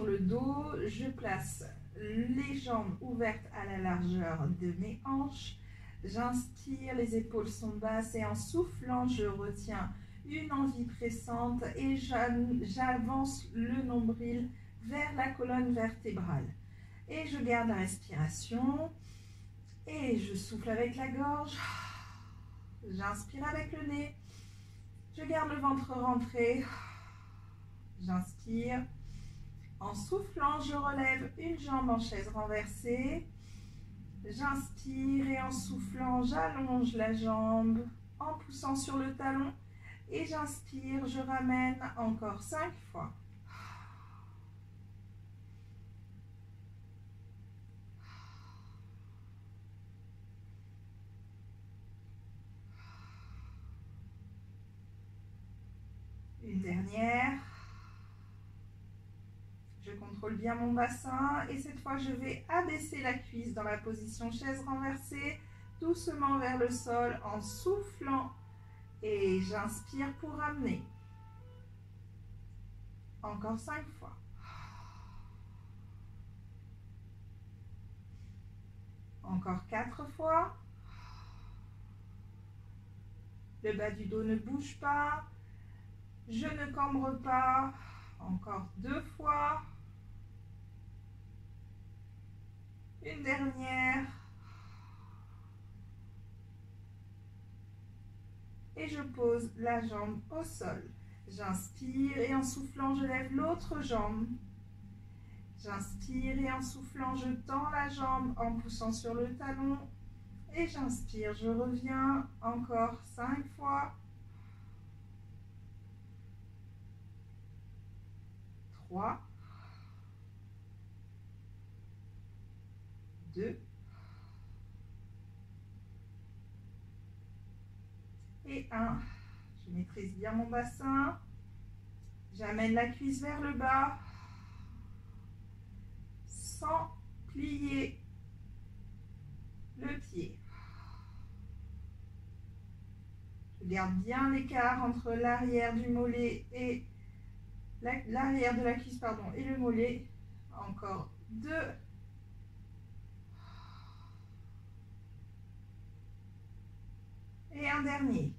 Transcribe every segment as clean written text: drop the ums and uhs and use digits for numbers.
sur le dos, je place les jambes ouvertes à la largeur de mes hanches. J'inspire, les épaules sont basses et en soufflant, je retiens une envie pressante et j'avance le nombril vers la colonne vertébrale. Et je garde la respiration et je souffle avec la gorge. J'inspire avec le nez. Je garde le ventre rentré. J'inspire. En soufflant, je relève une jambe en chaise renversée. J'inspire et en soufflant, j'allonge la jambe en poussant sur le talon. Et j'inspire, je ramène encore 5 fois. Une dernière. Je contrôle bien mon bassin et cette fois je vais abaisser la cuisse dans la position chaise renversée, doucement vers le sol en soufflant et j'inspire pour ramener. Encore 5 fois. Encore 4 fois. Le bas du dos ne bouge pas. Je ne cambre pas. Encore 2 fois. Une dernière. Et je pose la jambe au sol. J'inspire et en soufflant, je lève l'autre jambe. J'inspire et en soufflant, je tends la jambe en poussant sur le talon. Et j'inspire, je reviens encore 5 fois. 3, 2 et 1. Je maîtrise bien mon bassin. J'amène la cuisse vers le bas sans plier le pied. Je garde bien l'écart entre l'arrière du mollet et l'arrière de la cuisse, pardon, et le mollet. Encore 2. Et un dernier.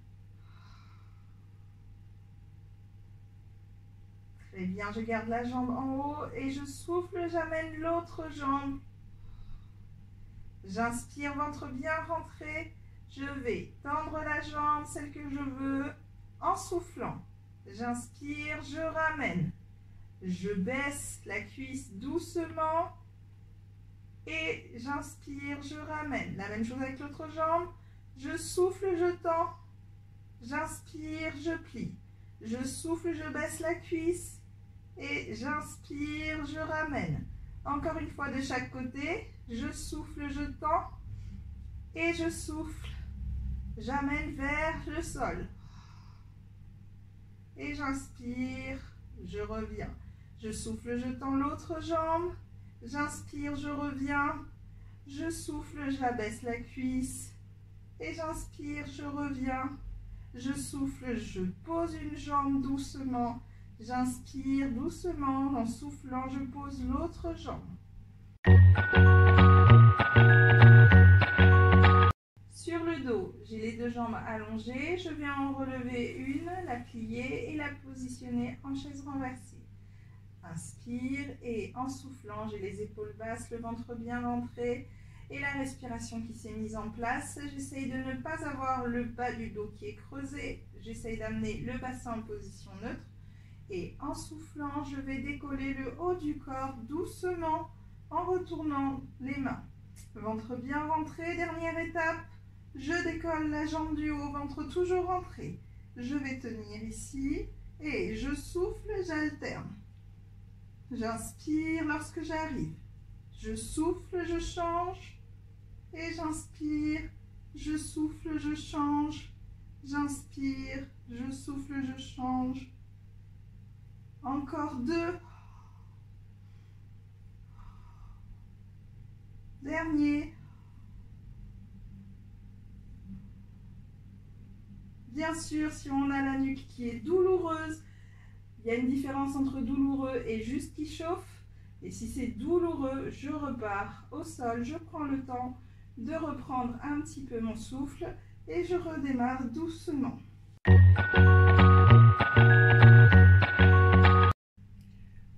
Très bien, je garde la jambe en haut et je souffle, j'amène l'autre jambe. J'inspire, ventre bien rentré. Je vais tendre la jambe, celle que je veux, en soufflant. J'inspire, je ramène. Je baisse la cuisse doucement et j'inspire, je ramène. La même chose avec l'autre jambe. Je souffle, je tends. J'inspire, je plie. Je souffle, je baisse la cuisse et j'inspire, je ramène. Encore une fois de chaque côté. Je souffle, je tends et je souffle. J'amène vers le sol. Et j'inspire, je reviens. Je souffle, je tends l'autre jambe. J'inspire, je reviens. Je souffle, j'abaisse la cuisse. Et j'inspire, je reviens. Je souffle, je pose une jambe doucement. J'inspire doucement. En soufflant, je pose l'autre jambe. Sur le dos, j'ai les deux jambes allongées. Je viens en relever une, la plier et la positionner en chaise renversée. Inspire et en soufflant, j'ai les épaules basses, le ventre bien rentré et la respiration qui s'est mise en place. J'essaye de ne pas avoir le bas du dos qui est creusé. J'essaye d'amener le bassin en position neutre. Et en soufflant, je vais décoller le haut du corps doucement en retournant les mains. Ventre bien rentré, dernière étape. Je décolle la jambe du haut, ventre toujours rentré. Je vais tenir ici et je souffle, j'alterne. J'inspire lorsque j'arrive. Je souffle, je change. Et j'inspire, je souffle, je change. J'inspire, je souffle, je change. Encore 2. Dernier. Bien sûr, si on a la nuque qui est douloureuse, il y a une différence entre douloureux et juste qui chauffe. Et si c'est douloureux, je repars au sol, je prends le temps de reprendre un petit peu mon souffle et je redémarre doucement.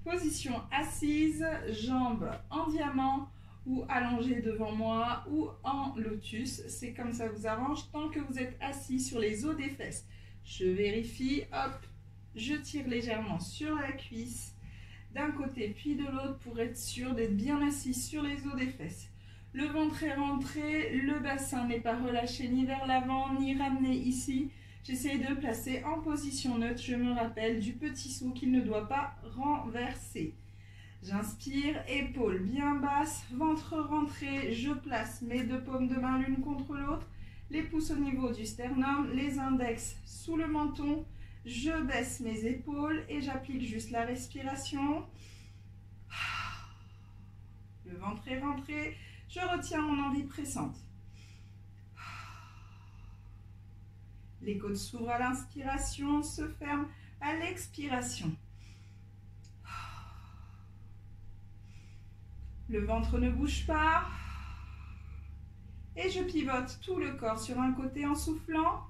Position assise, jambes en diamant ou allongées devant moi ou en lotus. C'est comme ça vous arrange tant que vous êtes assis sur les os des fesses. Je vérifie, hop, je tire légèrement sur la cuisse d'un côté puis de l'autre pour être sûr d'être bien assis sur les os des fesses. Le ventre est rentré, le bassin n'est pas relâché ni vers l'avant ni ramené ici. J'essaie de placer en position neutre, je me rappelle du petit saut qu'il ne doit pas renverser. J'inspire, épaules bien basses, ventre rentré, je place mes deux paumes de main l'une contre l'autre, les pouces au niveau du sternum, les index sous le menton. Je baisse mes épaules et j'applique juste la respiration. Le ventre est rentré, je retiens mon envie pressante. Les côtes s'ouvrent à l'inspiration, se ferment à l'expiration. Le ventre ne bouge pas. Et je pivote tout le corps sur un côté en soufflant.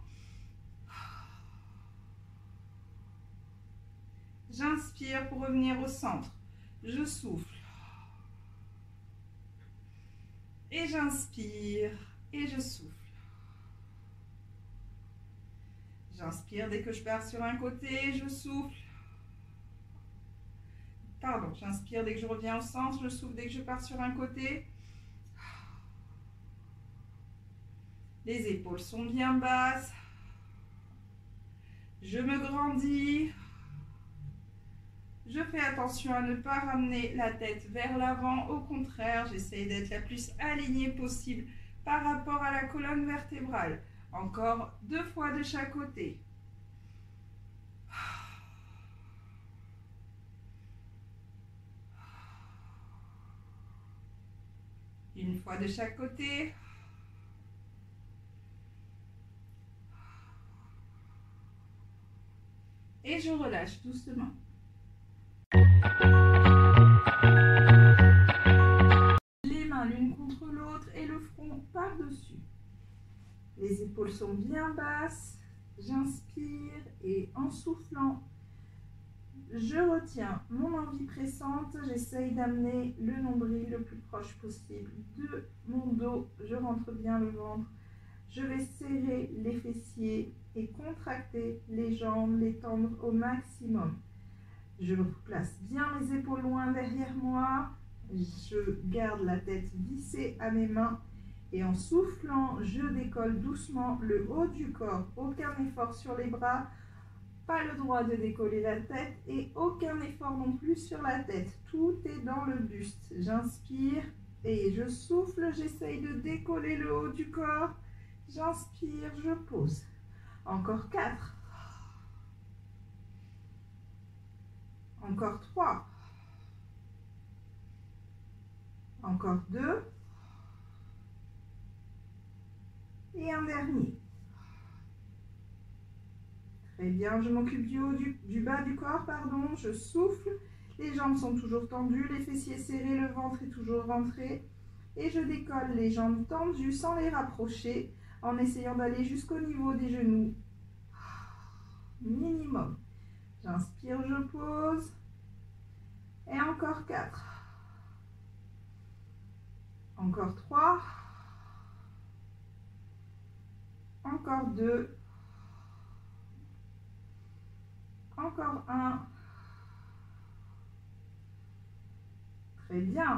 J'inspire pour revenir au centre. Je souffle. Et j'inspire et je souffle. J'inspire dès que je pars sur un côté, je souffle. Pardon, j'inspire dès que je reviens au centre, je souffle dès que je pars sur un côté. Les épaules sont bien basses. Je me grandis. Je fais attention à ne pas ramener la tête vers l'avant. Au contraire, j'essaie d'être la plus alignée possible par rapport à la colonne vertébrale. Encore 2 fois de chaque côté. Une fois de chaque côté. Et je relâche doucement. Les mains l'une contre l'autre et le front par-dessus. Les épaules sont bien basses. J'inspire et en soufflant, je retiens mon envie pressante. J'essaye d'amener le nombril le plus proche possible de mon dos. Je rentre bien le ventre. Je vais serrer les fessiers et contracter les jambes, les tendre au maximum. Je place bien mes épaules loin derrière moi. Je garde la tête vissée à mes mains. Et en soufflant, je décolle doucement le haut du corps. Aucun effort sur les bras. Pas le droit de décoller la tête et aucun effort non plus sur la tête. Tout est dans le buste. J'inspire et je souffle. J'essaye de décoller le haut du corps. J'inspire, je pose. Encore 4. Encore 3. Encore 2. Et un dernier. Très bien, je m'occupe du haut, du bas du corps, pardon. Je souffle. Les jambes sont toujours tendues, les fessiers serrés, le ventre est toujours rentré. Et je décolle les jambes tendues sans les rapprocher, en essayant d'aller jusqu'au niveau des genoux. Minimum. J'inspire, je pose. Et encore 4. Encore 3. Encore 2. Encore 1. Très bien.